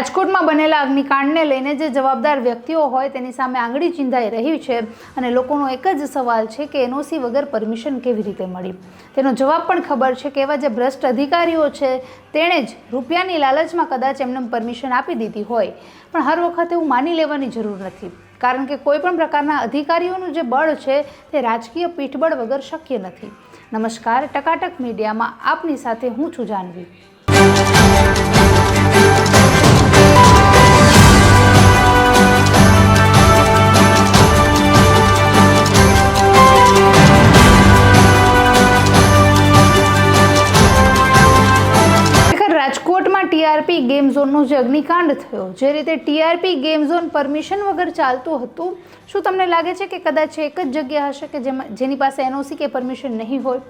રાજકોટમાં બનેલા અગ્નિકાંડને લઈને જે જવાબદાર વ્યક્તિઓ હોય તેની સામે આંગળી ચીંધાઈ રહી છે અને લોકોનો એક જ સવાલ છે કે એનઓસી વગર પરમિશન કેવી રીતે મળી। તેનો જવાબ પણ ખબર છે કે એવા જે ભ્રષ્ટ અધિકારીઓ છે તેણે જ રૂપિયાની લાલચમાં કદાચ એમને પરમિશન આપી દીધી હોય, પણ હર વખતે એવું માની લેવાની જરૂર નથી, કારણ કે કોઈ પણ પ્રકારના અધિકારીઓનું જે બળ છે તે રાજકીય પીઠબળ વગર શક્ય નથી। નમસ્કાર, ટકાટક મીડિયામાં આપની સાથે હું છું જાનવી। રાજકોટમાં ટીઆરપી ગેમ ઝોનનો જે અગ્નિકાંડ થયો, જે રીતે ટીઆરપી ગેમ ઝોન પરમિશન વગર ચાલતું હતું, શું તમને લાગે છે કે કદાચ એક જ જગ્યા હશે કે જેની પાસે એનઓસી કે પરમિશન નહીં હોય?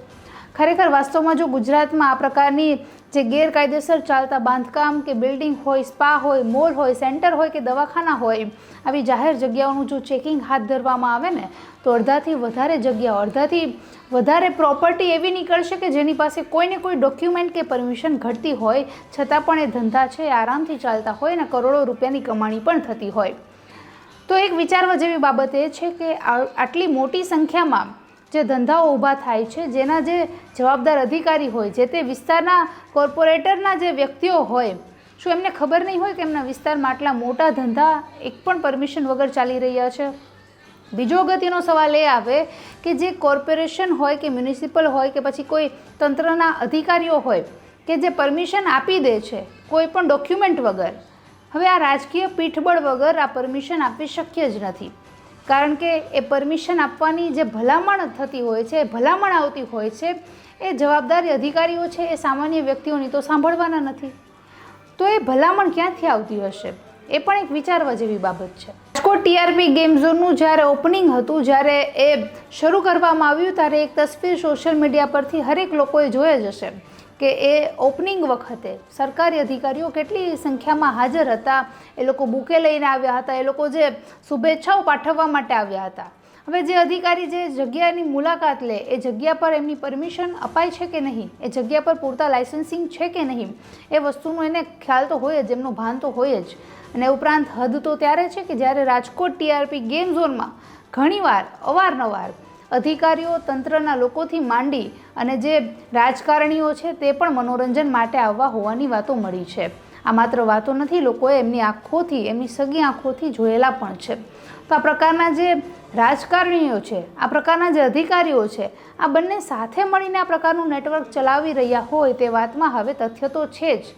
ખરેખર વાસ્તવમાં જો ગુજરાતમાં આ પ્રકારની જે ગેરકાયદેસર ચાલતા બાંધકામ કે બિલ્ડિંગ હોય, સ્પા હોય, મોલ હોય, સેન્ટર હોય કે દવાખાના હોય, આવી જાહેર જગ્યાઓનું જો ચેકિંગ હાથ ધરવામાં આવે ને તો અડધાથી વધારે જગ્યાઓ, અડધાથી વધારે પ્રોપર્ટી એવી નીકળશે કે જેની પાસે કોઈને કોઈ ડોક્યુમેન્ટ કે પરમિશન ઘટતી હોય છતાં પણ એ ધંધા છે આરામથી ચાલતા હોય અને કરોડો રૂપિયાની કમાણી પણ થતી હોય। તો એક વિચારવા જેવી બાબત એ છે કે આટલી મોટી સંખ્યામાં જે ધંધાઓ ઊભા થાય છે, જેના જે જવાબદાર અધિકારી હોય, જે તે વિસ્તારના કોર્પોરેટરના જે વ્યક્તિઓ હોય, શું એમને ખબર નહીં હોય કે એમના વિસ્તારમાં આટલા મોટા ધંધા એક પણ પરમિશન વગર ચાલી રહ્યા છે? બીજો અગત્યનો સવાલ એ આવે કે જે કોર્પોરેશન હોય કે મ્યુનિસિપલ હોય કે પછી કોઈ તંત્રના અધિકારીઓ હોય કે જે પરમિશન આપી દે છે કોઈ પણ ડોક્યુમેન્ટ વગર, હવે આ રાજકીય પીઠબળ વગર આ પરમિશન આપવી શક્ય જ નથી, કારણ કે એ પરમિશન આપવાની જે ભલામણ થતી હોય છે, ભલામણ આવતી હોય છે, એ જવાબદારી અધિકારીઓ છે એ સામાન્ય વ્યક્તિઓની તો સાંભળવાના નથી। તો એ ભલામણ ક્યાંથી આવતી હશે? એ પણ એક વિચારવા જેવી બાબત છે। રાજકોટ ટીઆરપી ગેમ ઝોનનું જ્યારે ઓપનિંગ હતું, જ્યારે એ શરૂ કરવામાં આવ્યું, ત્યારે એક તસવીર સોશિયલ મીડિયા પરથી હરેક લોકોએ જોઈ જ હશે કે એ ઓપનિંગ વખતે સરકારી અધિકારીઓ કેટલી સંખ્યામાં હાજર હતા, એ લોકો બુકે લઈને આવ્યા હતા, એ લોકો જે શુભેચ્છાઓ પાઠવવા માટે આવ્યા હતા। હવે જે અધિકારી જે જગ્યાની મુલાકાત લે, એ જગ્યા પર એમની પરમિશન અપાય છે કે નહીં, એ જગ્યા પર પૂરતા લાઇસન્સિંગ છે કે નહીં, એ વસ્તુનો એને ખ્યાલ તો હોય જ, એમનું ભાન તો હોય જ। અને ઉપરાંત હદ તો ત્યારે છે કે જ્યારે રાજકોટ ટીઆરપી ગેમ ઝોનમાં ઘણીવાર અવારનવાર અધિકારીઓ, તંત્રના લોકોથી માંડી અને જે રાજકારણીઓ છે તે પણ મનોરંજન માટે આવવા હોવાની વાતો મળી છે। આ માત્ર વાતો નથી, લોકોએ એમની આંખોથી, એમની સગી આંખોથી જોયેલા પણ છે। તો આ પ્રકારના જે રાજકારણીઓ છે, આ પ્રકારના જે અધિકારીઓ છે, આ બંને સાથે મળીને આ પ્રકારનું નેટવર્ક ચલાવી રહ્યા હોય તે વાતમાં હવે તથ્ય તો છે જ,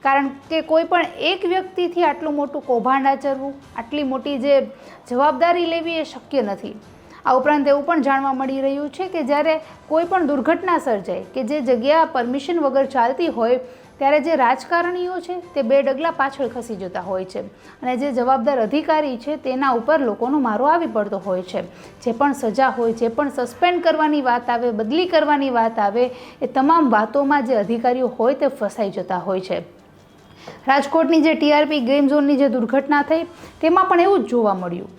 કારણ કે કોઈ પણ એક વ્યક્તિથી આટલું મોટું કૌભાંડ આચરવું, આટલી મોટી જે જવાબદારી લેવી એ શક્ય નથી। આ ઉપરાંત એવું પણ જાણવા મળી રહ્યું છે કે જ્યારે કોઈ પણ દુર્ઘટના સર્જાય કે જે જગ્યા પરમિશન વગર ચાલતી હોય, ત્યારે જે રાજકારણીઓ છે તે બે ડગલા પાછળ ખસી જતા હોય છે અને જે જવાબદાર અધિકારી છે તેના ઉપર લોકોનો મારો આવી પડતો હોય છે। જે પણ સજા હોય, જે પણ સસ્પેન્ડ કરવાની વાત આવે, બદલી કરવાની વાત આવે, એ તમામ વાતોમાં જે અધિકારીઓ હોય તે ફસાઈ જતા હોય છે। રાજકોટની જે ટીઆરપી ગેમ ઝોનની જે દુર્ઘટના થઈ તેમાં પણ એવું જ જોવા મળ્યું।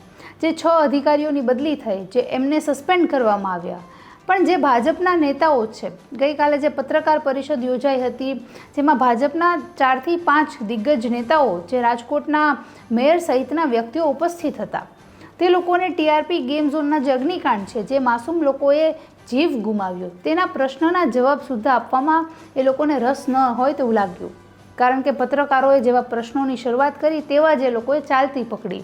જે 6 અધિકારીઓની બદલી થઈ, જે એમને સસ્પેન્ડ કરવામાં આવ્યા, પણ જે ભાજપના નેતાઓ છે, ગઈકાલે જે પત્રકાર પરિષદ યોજાઈ હતી જેમાં ભાજપના 4 થી 5 દિગ્ગજ નેતાઓ, જે રાજકોટના મેયર સહિતના વ્યક્તિઓ ઉપસ્થિત હતા, તે લોકોને ટીઆરપી ગેમ ઝોનના જે અગ્નિકાંડ છે, જે માસૂમ લોકોએ જીવ ગુમાવ્યો, તેના પ્રશ્નના જવાબ સુદ્ધા આપવામાં એ લોકોને રસ ન હોય તેવું લાગ્યું, કારણ કે પત્રકારોએ જેવા પ્રશ્નોની શરૂઆત કરી તેવા જ એ લોકોએ ચાલતી પકડી।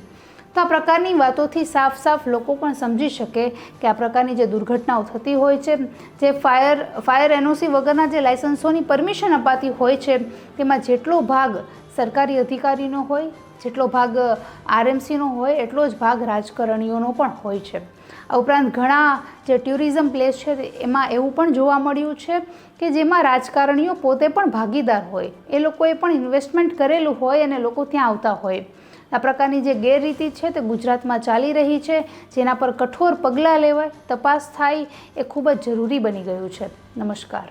તો આ પ્રકારની વાતોથી સાફ સાફ લોકો પણ સમજી શકે કે આ પ્રકારની જે દુર્ઘટનાઓ થતી હોય છે, જે ફાયર એનઓસી વગરના જે લાયસન્સોની પરમિશન અપાતી હોય છે, તેમાં જેટલો ભાગ સરકારી અધિકારીનો હોય, જેટલો ભાગ આરએમસીનો હોય, એટલો જ ભાગ રાજકારણીઓનો પણ હોય છે। આ ઉપરાંત ઘણા જે ટુરિઝમ પ્લેસ છે એમાં એવું પણ જોવા મળ્યું છે કે જેમાં રાજકારણીઓ પોતે પણ ભાગીદાર હોય, એ લોકોએ પણ ઇન્વેસ્ટમેન્ટ કરેલું હોય અને લોકો ત્યાં આવતા હોય। આ પ્રકારની જે ગેરરીતિ છે તે ગુજરાતમાં ચાલી રહી છે, જેના પર કઠોર પગલાં લેવાય, તપાસ થાય, એ ખૂબ જ જરૂરી બની ગયું છે। નમસ્કાર।